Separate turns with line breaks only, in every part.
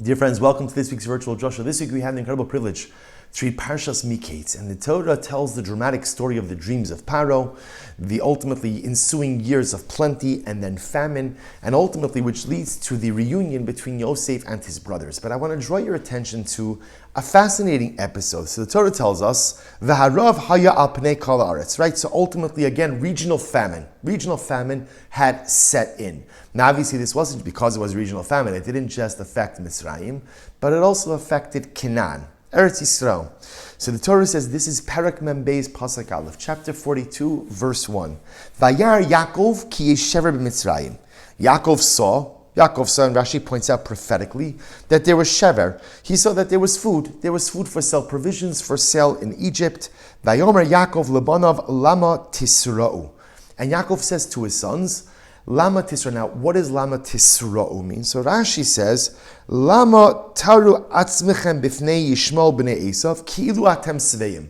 Dear friends, welcome to this week's virtual Drasha. This week we have the incredible privilege to read Parshas Mikeytz, and the Torah tells the dramatic story of the dreams of Paro, the ultimately ensuing years of plenty and then famine, and ultimately which leads to the reunion between Yosef and his brothers. But I want to draw your attention to a fascinating episode. So the Torah tells us, V'harav haya al pnei kol haaretz, right? So ultimately, again, regional famine had set in. Now, obviously, this wasn't because it was regional famine. It didn't just affect Mitzrayim, but it also affected Canaan, Eretz Yisrael. So the Torah says, this is Perek Mem Beis Pasuk Aleph, chapter 42, verse 1. Vayar Yaakov ki yeshever b'Mitzrayim. Yaakov saw, and Rashi points out prophetically, that there was shever. He saw that there was food. There was food for sale, provisions for sale in Egypt. Vayomer Yaakov lebanov lama tisra'u. And Yaakov says to his sons, Lama Tisra. Now, what does Lama Tisra'u mean? So Rashi says, Lama taru atzmechem bifnei Yishmael b'nei Esav ki'ilu atem sveim.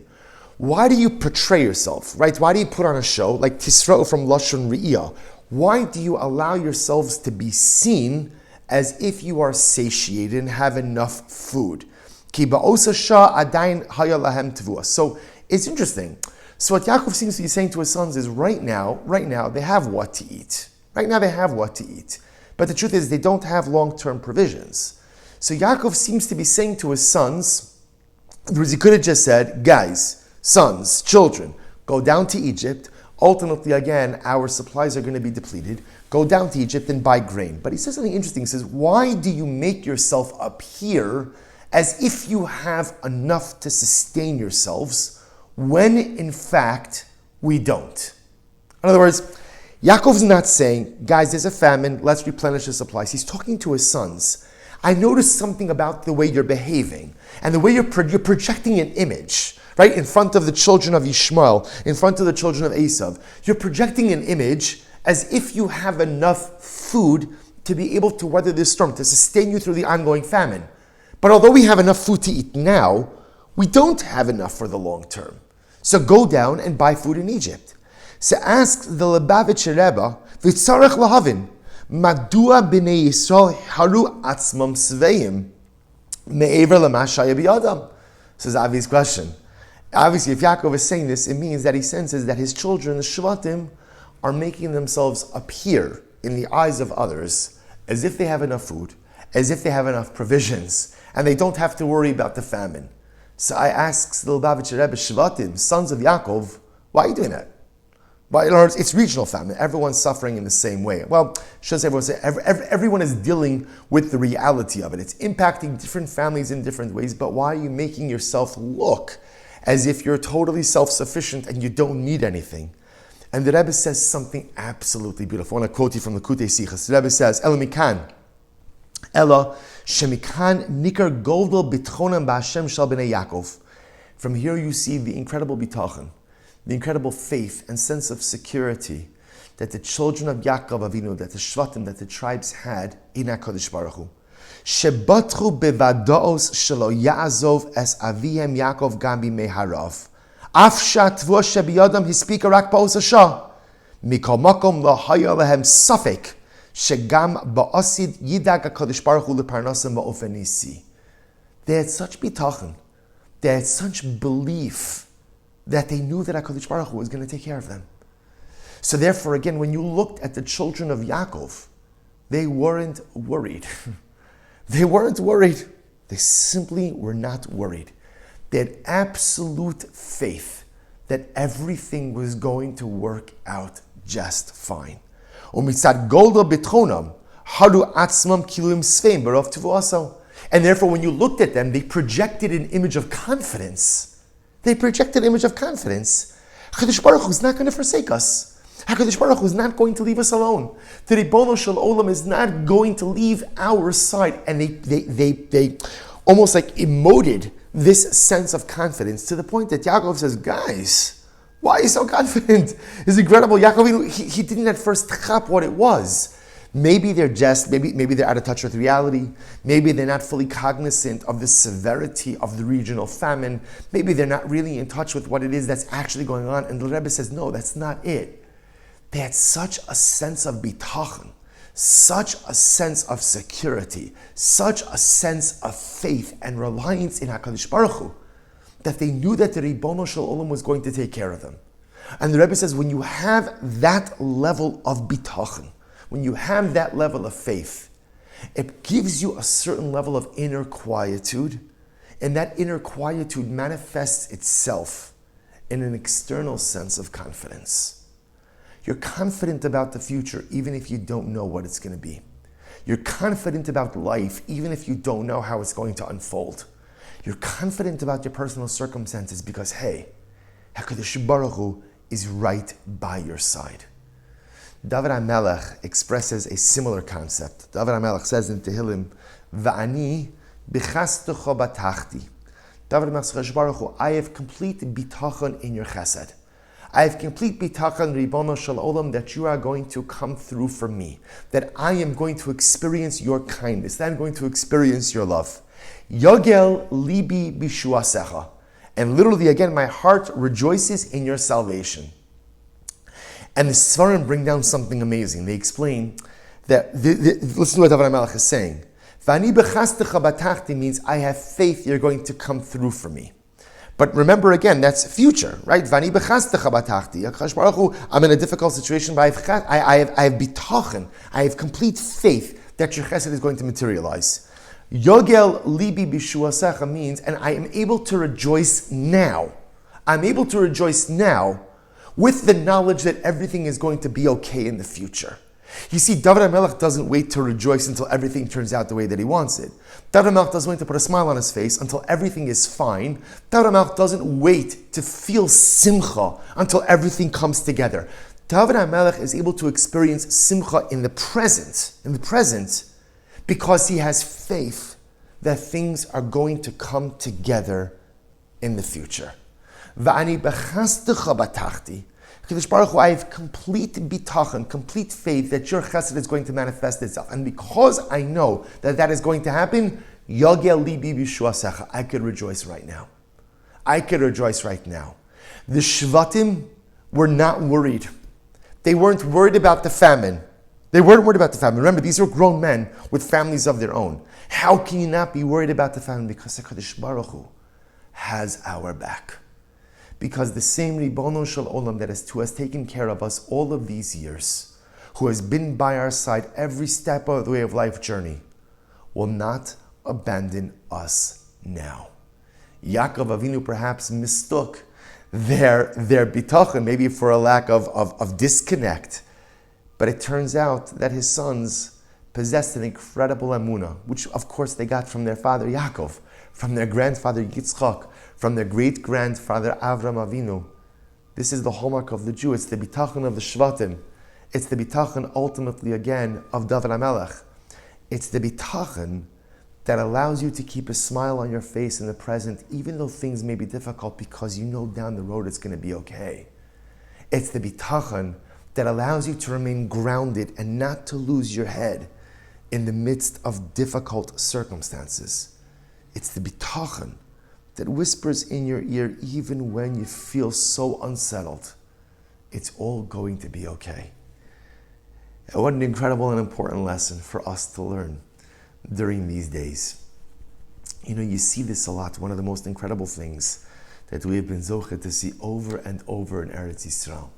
Why do you portray yourself, right? Why do you put on a show like Tisra'u from Lashon Re'iyah? Why do you allow yourselves to be seen as if you are satiated and have enough food? Ki ba'osa shah adayin haya lahem tevua. So it's interesting. So what Yaakov seems to be saying to his sons is right now, they have what to eat. Right now they have what to eat. But the truth is they don't have long-term provisions. So Yaakov seems to be saying to his sons, he could have just said, guys, sons, children, go down to Egypt. Ultimately, again, our supplies are going to be depleted. Go down to Egypt and buy grain. But he says something interesting. He says, why do you make yourself appear as if you have enough to sustain yourselves when in fact we don't? In other words, Yaakov's not saying, guys, there's a famine, let's replenish the supplies. He's talking to his sons. I noticed something about the way you're behaving and the way you're projecting an image, right, in front of the children of Yishmael, in front of the children of Esav. You're projecting an image as if you have enough food to be able to weather this storm, to sustain you through the ongoing famine. But although we have enough food to eat now, we don't have enough for the long term. So go down and buy food in Egypt. So ask the Lubavitcher Rebbe, V'tzarech lahavin, Madua b'nei Yisrael haru atzmam sveim me'ever lama shaya b'yadam. This is an obvious question. Obviously, if Yaakov is saying this, it means that he senses that his children, the Shvatim, are making themselves appear in the eyes of others as if they have enough food, as if they have enough provisions, and they don't have to worry about the famine. So I ask the Lubavitcher Rebbe, Shvatim, sons of Yaakov, why are you doing that? But in other words, it's regional famine. Everyone's suffering in the same way. Well, should everyone say everyone is dealing with the reality of it. It's impacting different families in different ways. But why are you making yourself look as if you're totally self-sufficient and you don't need anything? And the Rebbe says something absolutely beautiful. I want to quote you from the Kutei Sichas. The Rebbe says, "Ela mikan, ela shemikan nikar goldel bitchonan b'Hashem shel b'nei Yaakov." From here you see the incredible bitachon, the incredible faith and sense of security that the children of Yaakov Avinu, that the Shvatim, that the tribes had in HaKadosh Baruch Hu. Shebatchu bevadaos shelo ya'azov es avihem Yaakov gam bimei harav. Af shatvu shebiyadam hispika rak ba'os hashah. Mikol makom lo haya lehem safek shegam ba'asid yidag HaKadosh Baruch Hu leparnasam ba'ofen nisi. They had such bitachon, they had such belief that they knew that HaKadosh Baruch Hu was going to take care of them. So therefore, again, when you looked at the children of Yaakov, they weren't worried. They weren't worried. They simply were not worried. They had absolute faith that everything was going to work out just fine. And therefore, when you looked at them, they projected an image of confidence. HaKadosh Baruch Hu is not going to forsake us. HaKadosh Baruch Hu is not going to leave us alone. The Ribono Shel Olam is not going to leave our side. And they almost like emoted this sense of confidence to the point that Yaakov says, guys, why are you so confident? It's incredible. Yaakov, he didn't at first chap what it was. Maybe they're out of touch with reality. Maybe they're not fully cognizant of the severity of the regional famine. Maybe they're not really in touch with what it is that's actually going on. And the Rebbe says, no, that's not it. They had such a sense of bitachon, such a sense of security, such a sense of faith and reliance in HaKadosh Baruch Hu, that they knew that the Ribono Shel Olam was going to take care of them. And the Rebbe says, when you have that level of bitachon, when you have that level of faith, it gives you a certain level of inner quietude, and that inner quietude manifests itself in an external sense of confidence. You're confident about the future, even if you don't know what it's going to be. You're confident about life, even if you don't know how it's going to unfold. You're confident about your personal circumstances because, hey, HaKadosh Baruch Hu is right by your side. David HaMelech expresses a similar concept. David HaMelech says in Tehillim, Va'ani b'chastecha batachti. David HaMelech, Baruch Hu, I have complete bitachon in your chesed. I have complete bitachon, Ribono Shel Olam, that you are going to come through for me, that I am going to experience your kindness, that I'm going to experience your love. Yogel libi bishuasecha. And literally, again, my heart rejoices in your salvation. And the Svarim bring down something amazing. They explain that, listen to what David HaMelech is saying. V'ani b'chastecha batachti means I have faith you're going to come through for me. But remember again, that's future, right? V'ani b'chastecha batachti. HaKadosh Baruch Hu, I'm in a difficult situation, but I have bitachon. I have complete faith that your chesed is going to materialize. Yogel libi bishuasecha means, and I am able to rejoice now. I'm able to rejoice now with the knowledge that everything is going to be okay in the future. You see, David HaMelech doesn't wait to rejoice until everything turns out the way that he wants it. David HaMelech doesn't wait to put a smile on his face until everything is fine. David HaMelech doesn't wait to feel simcha until everything comes together. David HaMelech is able to experience simcha in the present, because he has faith that things are going to come together in the future. V'ani b'chastecha batachti. HaKadosh Baruch Hu, I have complete bitachon, complete faith that your chesed is going to manifest itself. And because I know that that is going to happen, yogel libi b'shuasecha, I could rejoice right now. I could rejoice right now. The Shvatim were not worried. They weren't worried about the famine. They weren't worried about the famine. Remember, these are grown men with families of their own. How can you not be worried about the famine? Because HaKadosh Baruch Hu has our back. Because the same Ribono Shel Olam that has taken care of us all of these years, who has been by our side every step of the way of life journey, will not abandon us now. Yaakov Avinu perhaps mistook their bitachon, maybe for a lack of disconnect. But it turns out that his sons possessed an incredible emunah, which of course they got from their father Yaakov, from their grandfather Yitzchak, from their great-grandfather Avram Avinu. This is the hallmark of the Jew. It's the bitachon of the Shvatim. It's the bitachon ultimately again of David HaMelech. It's the bitachon that allows you to keep a smile on your face in the present, even though things may be difficult, because you know down the road it's going to be okay. It's the bitachon that allows you to remain grounded and not to lose your head in the midst of difficult circumstances. It's the bitachon that whispers in your ear even when you feel so unsettled. It's all going to be okay. And what an incredible and important lesson for us to learn during these days. You know, you see this a lot. One of the most incredible things that we have been zocheh to see over and over in Eretz Yisrael.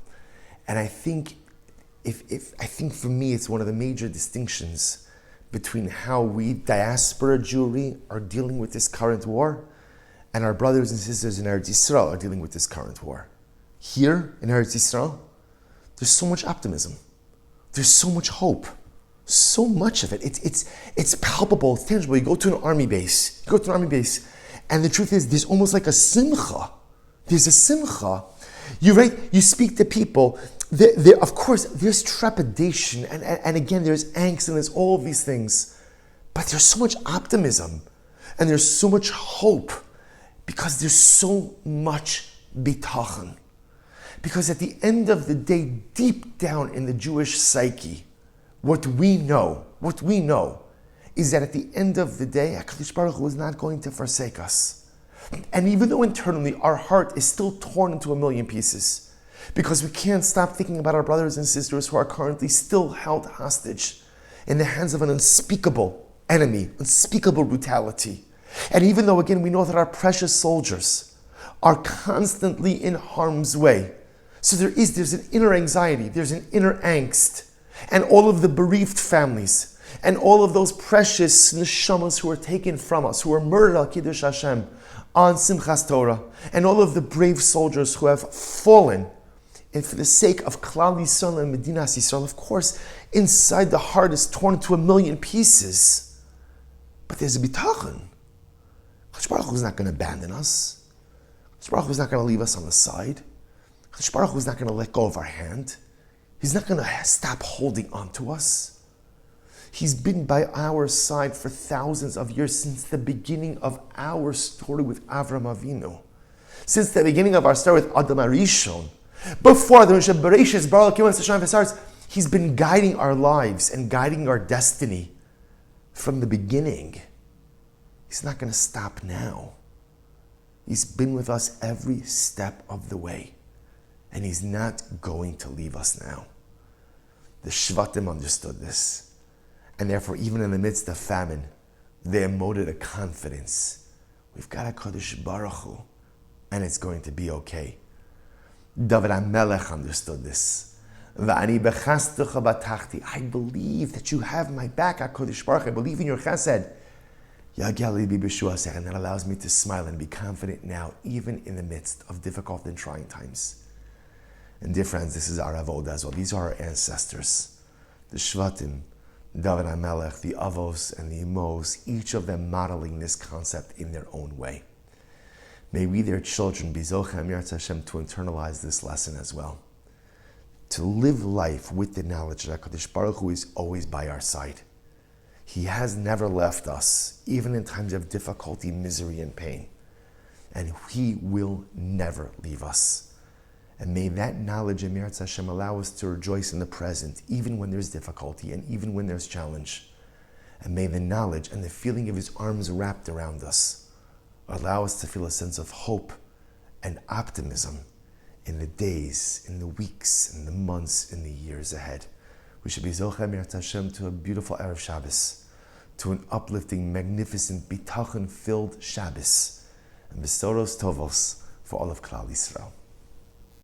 And I think for me, it's one of the major distinctions between how we, diaspora Jewry, are dealing with this current war, and our brothers and sisters in Eretz Yisrael are dealing with this current war. Here in Eretz Yisrael, there's so much optimism. There's so much hope. So much of it. It's palpable, it's tangible. You go to an army base. And the truth is, there's almost like a simcha. There's a simcha. You speak to people. Of course, there's trepidation, and again, there's angst, and there's all of these things. But there's so much optimism, and there's so much hope, because there's so much bitachon. Because at the end of the day, deep down in the Jewish psyche, what we know is that at the end of the day, HaKadosh Baruch Hu is not going to forsake us. And even though internally our heart is still torn into a million pieces, because we can't stop thinking about our brothers and sisters who are currently still held hostage, in the hands of an unspeakable enemy, unspeakable brutality. And even though, again, we know that our precious soldiers are constantly in harm's way, so there's an inner anxiety, there's an inner angst, and all of the bereaved families, and all of those precious neshamas who are taken from us, who are murdered al Kiddush Hashem on Simchas Torah, and all of the brave soldiers who have fallen, and for the sake of Klal Yisrael and Medinas Yisrael, of course, inside the heart is torn into a million pieces. But there's a bitachon. Chadosh Baruch Hu is not going to abandon us. Chadosh Baruch Hu is not going to leave us on the side. Chadosh Baruch Hu is not going to let go of our hand. He's not going to stop holding on to us. He's been by our side for thousands of years, since the beginning of our story with Avram Avinu. Since the beginning of our story with Adam Arishon. Before the Moshe Bereshis, Baruch Yom Hashem V'Saretz, He's been guiding our lives and guiding our destiny from the beginning. He's not going to stop now. He's been with us every step of the way. And He's not going to leave us now. The Shvatim understood this. And therefore, even in the midst of famine, they emoted a confidence. We've got a Kodesh Baruch Hu, and it's going to be okay. David HaMelech understood this. I believe that you have my back, HaKodesh Baruch Hu. I believe in your chesed. And that allows me to smile and be confident now, even in the midst of difficult and trying times. And dear friends, this is our avodah as well. These are our ancestors. The Shvatim, David HaMelech, the Avos and the Imos, each of them modeling this concept in their own way. May we, their children, be Zochem Yirtzeh Hashem, to internalize this lesson as well. To live life with the knowledge that HaKadosh Baruch Hu is always by our side. He has never left us, even in times of difficulty, misery, and pain. And He will never leave us. And may that knowledge, Emir Hashem, allow us to rejoice in the present, even when there's difficulty and even when there's challenge. And may the knowledge and the feeling of His arms wrapped around us allow us to feel a sense of hope and optimism in the days, in the weeks, in the months, in the years ahead. We should be Zocheh Emir Hashem to a beautiful Erev Shabbos, to an uplifting, magnificent, bitachon-filled Shabbos, and Besoros Tovos for all of Klal Yisrael.